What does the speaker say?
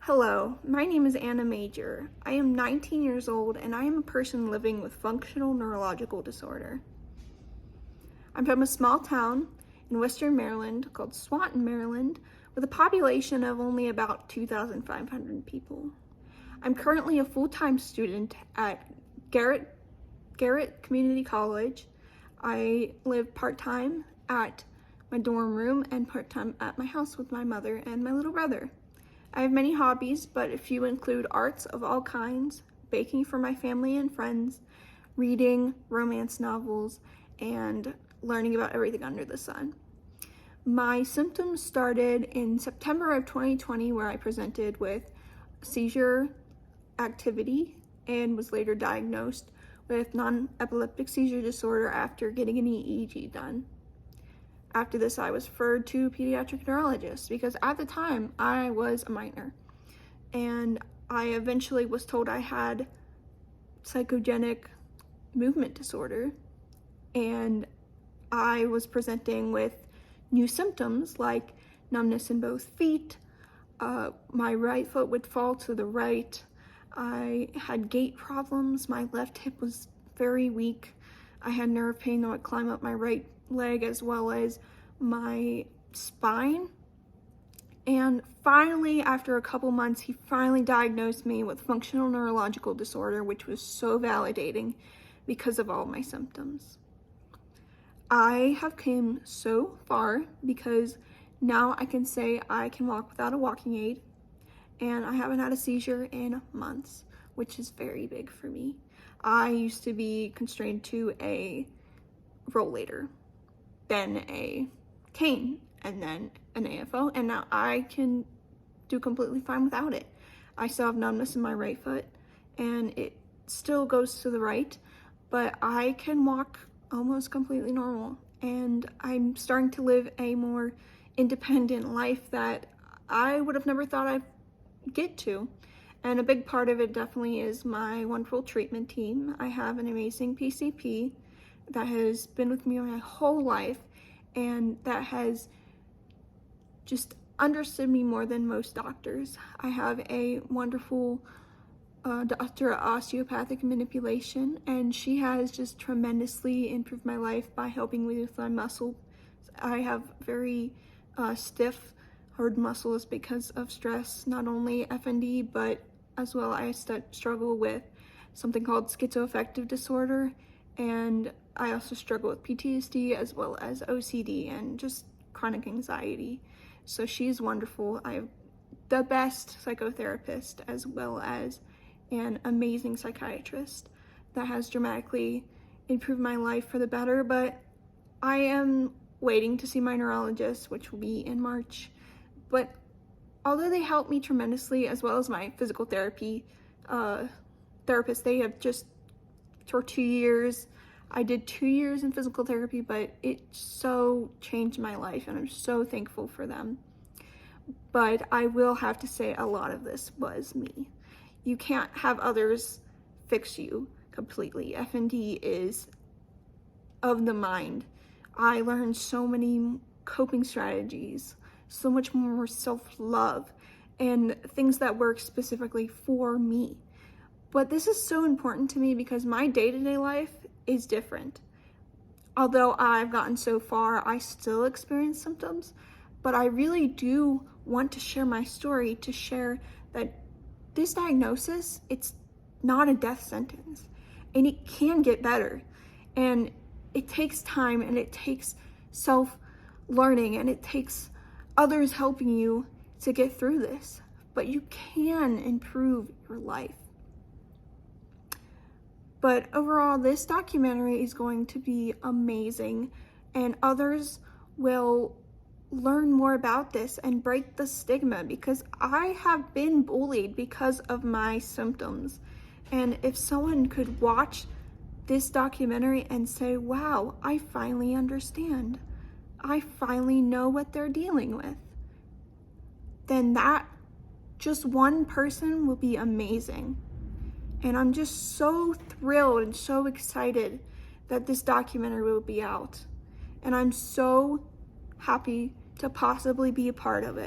Hello, my name is Anna Major. I am 19 years old and I am a person living with functional neurological disorder. I'm from a small town in Western Maryland called Swanton, Maryland, with a population of only about 2,500 people. I'm currently a full-time student at Garrett Community College. I live part-time at my dorm room and part-time at my house with my mother and my little brother. I have many hobbies, but a few include arts of all kinds, baking for my family and friends, reading romance novels, and learning about everything under the sun. My symptoms started in September of 2020, where I presented with seizure activity and was later diagnosed with non-epileptic seizure disorder after getting an EEG done. After this, I was referred to a pediatric neurologist because at the time I was a minor, and I eventually was told I had psychogenic movement disorder, and I was presenting with new symptoms like numbness in both feet. My right foot would fall to the right. I had gait problems. My left hip was very weak. I had nerve pain that would climb up my right leg as well as my spine. And finally, after a couple months, he finally diagnosed me with functional neurological disorder, which was so validating because of all my symptoms. I have come so far because now I can say I can walk without a walking aid, and I haven't had a seizure in months, which is very big for me. I used to be constrained to a rollator, then a cane, and then an AFO, and now I can do completely fine without it. I still have numbness in my right foot, and it still goes to the right, but I can walk almost completely normal, and I'm starting to live a more independent life that I would have never thought I'd get to. And a big part of it definitely is my wonderful treatment team. I have an amazing PCP that has been with me my whole life and that has just understood me more than most doctors. I have a wonderful doctor of osteopathic manipulation, and she has just tremendously improved my life by helping me with my muscle. I have very stiff, hard muscles because of stress, not only FND, but as well I struggle with something called schizoaffective disorder, and I also struggle with PTSD as well as OCD and just chronic anxiety. So she's wonderful. I have the best psychotherapist as well as an amazing psychiatrist that has dramatically improved my life for the better, but I am waiting to see my neurologist, which will be in March. But although they helped me tremendously, as well as my physical therapy therapist, they have just, for 2 years, I did 2 years in physical therapy, but it so changed my life, and I'm so thankful for them. But I will have to say a lot of this was me. You can't have others fix you completely. FND is of the mind. I learned so many coping strategies, so much more self-love, and things that work specifically for me. But this is so important to me because my day-to-day life is different. Although I've gotten so far, I still experience symptoms, but I really do want to share my story, to share that this diagnosis, it's not a death sentence, and it can get better. And it takes time, and it takes self-learning, and it takes others helping you to get through this, but you can improve your life. But overall, this documentary is going to be amazing, and others will learn more about this and break the stigma, because I have been bullied because of my symptoms. And if someone could watch this documentary and say, wow, I finally understand, I finally know what they're dealing with, then that just one person will be amazing. And I'm just so thrilled and so excited that this documentary will be out. And I'm so happy to possibly be a part of it.